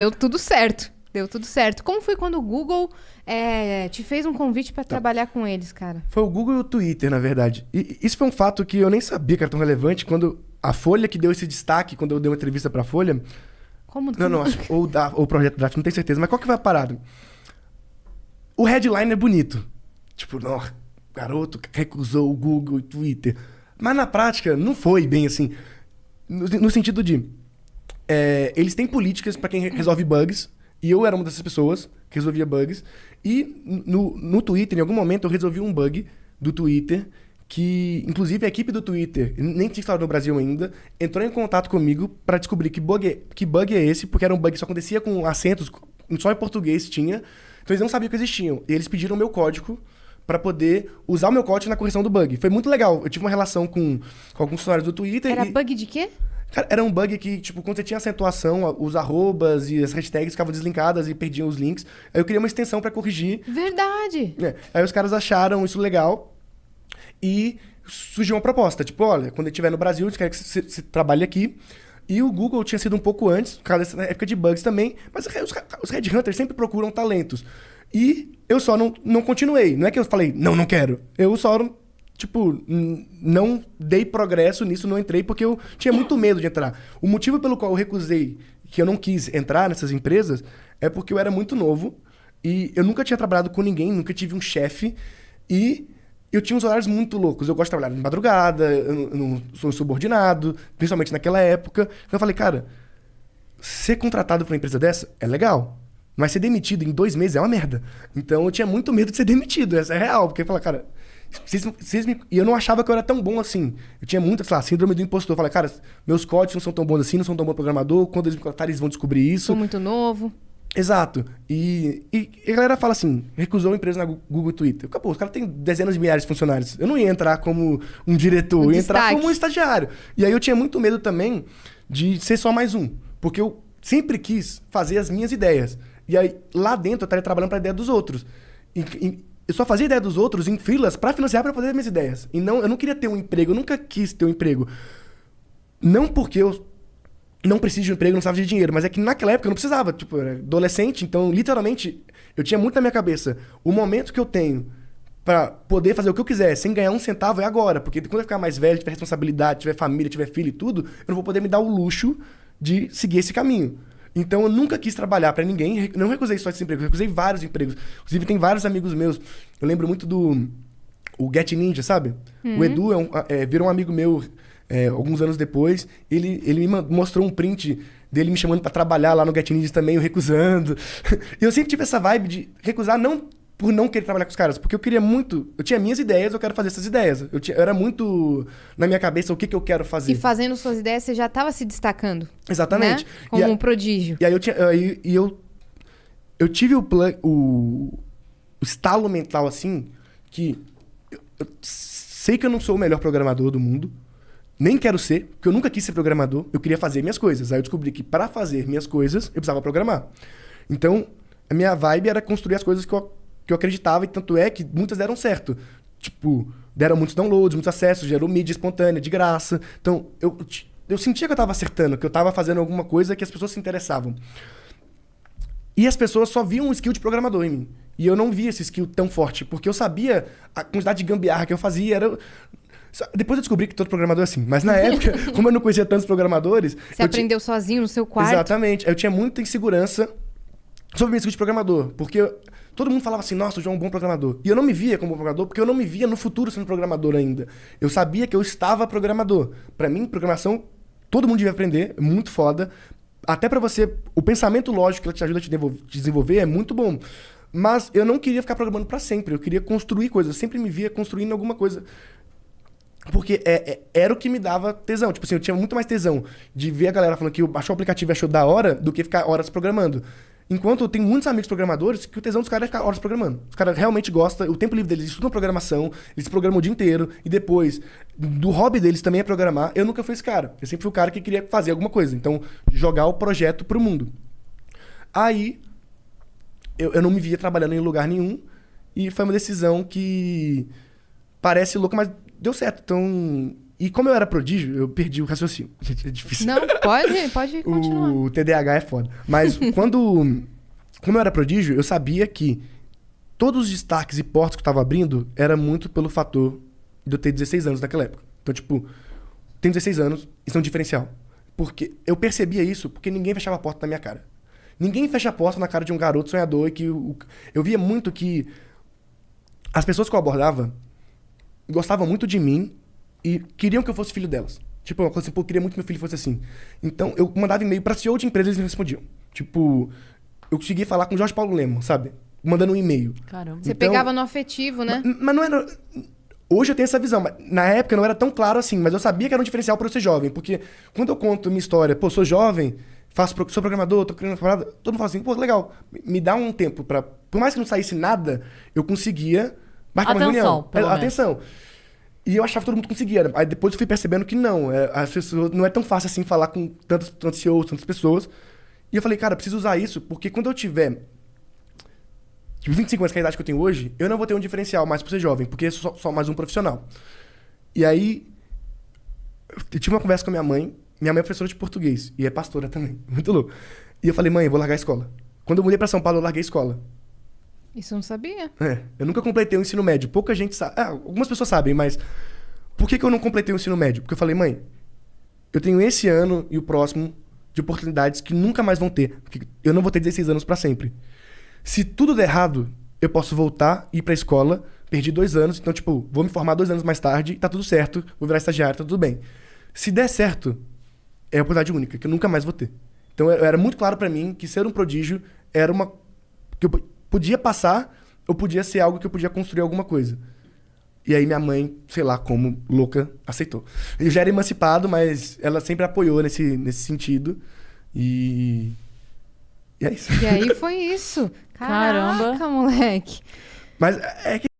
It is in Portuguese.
Deu tudo certo. Deu tudo certo. Como foi quando o Google te fez um convite pra trabalhar com eles, cara? Foi o Google e o Twitter, na verdade. E isso foi um fato que eu nem sabia que era tão relevante. Quando a Folha que deu esse destaque, quando eu dei uma entrevista pra Folha... Como Não, acho, ou o Projeto Draft, não tenho certeza. Mas qual que vai a parada? O headline é bonito. Tipo, não, garoto recusou o Google e o Twitter. Mas na prática, não foi bem assim. No sentido de... eles têm políticas pra quem resolve bugs. E eu era uma dessas pessoas que resolvia bugs. E no Twitter, em algum momento, eu resolvi um bug do Twitter que, inclusive, a equipe do Twitter, nem tinha instalado no Brasil ainda, entrou em contato comigo para descobrir que bug é esse, porque era um bug que só acontecia com acentos, só em português tinha. Então eles não sabiam que existiam. E eles pediram o meu código para poder usar o meu código na correção do bug. Foi muito legal. Eu tive uma relação com alguns funcionários do Twitter. Era bug de quê? Cara, era um bug que, tipo, quando você tinha acentuação, os arrobas e as hashtags ficavam deslinkadas e perdiam os links. Aí eu queria uma extensão pra corrigir. Verdade! Aí os caras acharam isso legal e surgiu uma proposta. Tipo, olha, quando ele estiver no Brasil, a gente quer que você trabalhe aqui. E o Google tinha sido um pouco antes, por causa dessa época de bugs também. Mas os headhunters sempre procuram talentos. E eu só não continuei. Não é que eu falei, não quero. Eu só... Tipo, não dei progresso nisso, não entrei, porque eu tinha muito medo de entrar. O motivo pelo qual eu recusei, que eu não quis entrar nessas empresas, é porque eu era muito novo e eu nunca tinha trabalhado com ninguém, nunca tive um chefe e eu tinha uns horários muito loucos. Eu gosto de trabalhar de madrugada, eu não sou subordinado, principalmente naquela época. Então eu falei, cara, ser contratado por uma empresa dessa é legal, mas ser demitido em 2 meses é uma merda. Então eu tinha muito medo de ser demitido, essa é real, porque eu falei, cara... E eu não achava que eu era tão bom assim. Eu tinha muita, sei lá, síndrome do impostor. Eu falei, cara, meus códigos não são tão bons assim, não são tão bom programador. Quando eles me contratarem, eles vão descobrir isso. Sou muito novo. Exato. E a galera fala assim, recusou a empresa na Google e Twitter. Pô, os caras têm dezenas de milhares de funcionários. Eu não ia entrar como um diretor, eu ia entrar como um estagiário. E aí eu tinha muito medo também de ser só mais um. Porque eu sempre quis fazer as minhas ideias. E aí, lá dentro, eu estaria trabalhando para a ideia dos outros. Eu só fazia ideia dos outros em filas para financiar para fazer minhas ideias. E eu não queria ter um emprego, eu nunca quis ter um emprego. Não porque eu não preciso de um emprego, não precisava de dinheiro, mas é que naquela época eu não precisava. Tipo, eu era adolescente, então literalmente eu tinha muito na minha cabeça. O momento que eu tenho para poder fazer o que eu quiser sem ganhar um centavo é agora. Porque quando eu ficar mais velho, tiver responsabilidade, tiver família, tiver filho e tudo, eu não vou poder me dar o luxo de seguir esse caminho. Então eu nunca quis trabalhar pra ninguém, não recusei só esse emprego, eu recusei vários empregos. Inclusive tem vários amigos meus, eu lembro muito o Get Ninja, sabe? O Edu virou um amigo meu alguns anos depois, ele me mostrou um print dele me chamando pra trabalhar lá no Get Ninja também, eu recusando. E eu sempre tive essa vibe de recusar não por não querer trabalhar com os caras, porque eu queria muito... Eu tinha minhas ideias, eu quero fazer essas ideias. Eu era muito na minha cabeça o que eu quero fazer. E fazendo suas ideias, você já estava se destacando. Exatamente. Né? Como um prodígio. E aí eu tive o estalo mental assim, que eu sei que eu não sou o melhor programador do mundo, nem quero ser, porque eu nunca quis ser programador, eu queria fazer minhas coisas. Aí eu descobri que para fazer minhas coisas, eu precisava programar. Então, a minha vibe era construir as coisas que eu acreditava, e tanto é que muitas deram certo. Tipo, deram muitos downloads, muitos acessos, gerou mídia espontânea, de graça. Então, eu sentia que eu estava acertando, que eu estava fazendo alguma coisa que as pessoas se interessavam. E as pessoas só viam um skill de programador em mim. E eu não via esse skill tão forte, porque eu sabia a quantidade de gambiarra que eu fazia. Depois eu descobri que todo programador é assim. Mas na época, como eu não conhecia tantos programadores... Você aprendeu sozinho no seu quarto? Exatamente. Eu tinha muita insegurança sobre o meu skill de programador. Porque todo mundo falava assim, nossa, o João é um bom programador. E eu não me via como programador, porque eu não me via no futuro sendo programador ainda. Eu sabia que eu estava programador. Pra mim, programação, todo mundo devia aprender, é muito foda. Até pra você, o pensamento lógico que ela te ajuda a te desenvolver é muito bom. Mas eu não queria ficar programando pra sempre, eu queria construir coisas. Eu sempre me via construindo alguma coisa. Porque era o que me dava tesão. Tipo assim, eu tinha muito mais tesão de ver a galera falando que baixou o aplicativo e achou da hora do que ficar horas programando. Enquanto eu tenho muitos amigos programadores que o tesão dos caras é ficar horas programando. Os caras realmente gostam, o tempo livre deles, eles estudam programação, eles programam o dia inteiro, e depois, do hobby deles também é programar. Eu nunca fui esse cara. Eu sempre fui o cara que queria fazer alguma coisa. Então, jogar o projeto pro mundo. Aí, eu não me via trabalhando em lugar nenhum, e foi uma decisão que parece louca, mas deu certo. Então, E como eu era prodígio, eu perdi o raciocínio. Gente, é difícil. Não, pode continuar. O TDAH é foda. Mas como eu era prodígio, eu sabia que todos os destaques e portas que eu tava abrindo era muito pelo fator de eu ter 16 anos naquela época. Então, tipo, tenho 16 anos, isso é um diferencial. Porque eu percebia isso porque ninguém fechava a porta na minha cara. Ninguém fecha a porta na cara de um garoto sonhador e que eu via muito que as pessoas que eu abordava gostavam muito de mim e queriam que eu fosse filho delas. Tipo, uma coisa assim, pô, eu queria muito que meu filho fosse assim. Então, eu mandava e-mail pra CEO de empresa e eles me respondiam. Tipo, eu conseguia falar com o Jorge Paulo Lema, sabe? Mandando um e-mail. Caramba. Você pegava no afetivo, né? Mas não era... Hoje eu tenho essa visão, mas na época não era tão claro assim, mas eu sabia que era um diferencial pra eu ser jovem, porque quando eu conto minha história, pô, sou jovem, sou programador, tô criando uma parada, todo mundo fala assim, pô, legal, me dá um tempo pra... Por mais que não saísse nada, eu conseguia marcar uma reunião. Atenção. E eu achava que todo mundo conseguia. Aí depois eu fui percebendo que não. As pessoas, não é tão fácil assim falar com tantos CEOs, tantas pessoas. E eu falei, cara, eu preciso usar isso, porque quando eu tiver tipo, 25 anos, que é a idade que eu tenho hoje, eu não vou ter um diferencial mais por ser jovem, porque eu sou só mais um profissional. E aí, eu tive uma conversa com a minha mãe. Minha mãe é professora de português e é pastora também. Muito louco. E eu falei, mãe, eu vou largar a escola. Quando eu mudei pra São Paulo, eu larguei a escola. Isso eu não sabia. Eu nunca completei o ensino médio. Pouca gente sabe. Algumas pessoas sabem, mas por que eu não completei o ensino médio? Porque eu falei, mãe, eu tenho esse ano e o próximo de oportunidades que nunca mais vão ter. Porque eu não vou ter 16 anos pra sempre. Se tudo der errado, eu posso voltar, ir pra escola, perdi 2 anos, então, tipo, vou me formar 2 anos mais tarde, tá tudo certo, vou virar estagiário, tá tudo bem. Se der certo, é a oportunidade única, que eu nunca mais vou ter. Então, era muito claro pra mim que ser um prodígio era uma... que eu podia passar, ou podia ser algo que eu podia construir alguma coisa. E aí minha mãe, sei lá como, louca, aceitou. Eu já era emancipado, mas ela sempre apoiou nesse sentido. E é isso. E aí foi isso. Caramba. Caraca, moleque. Mas é que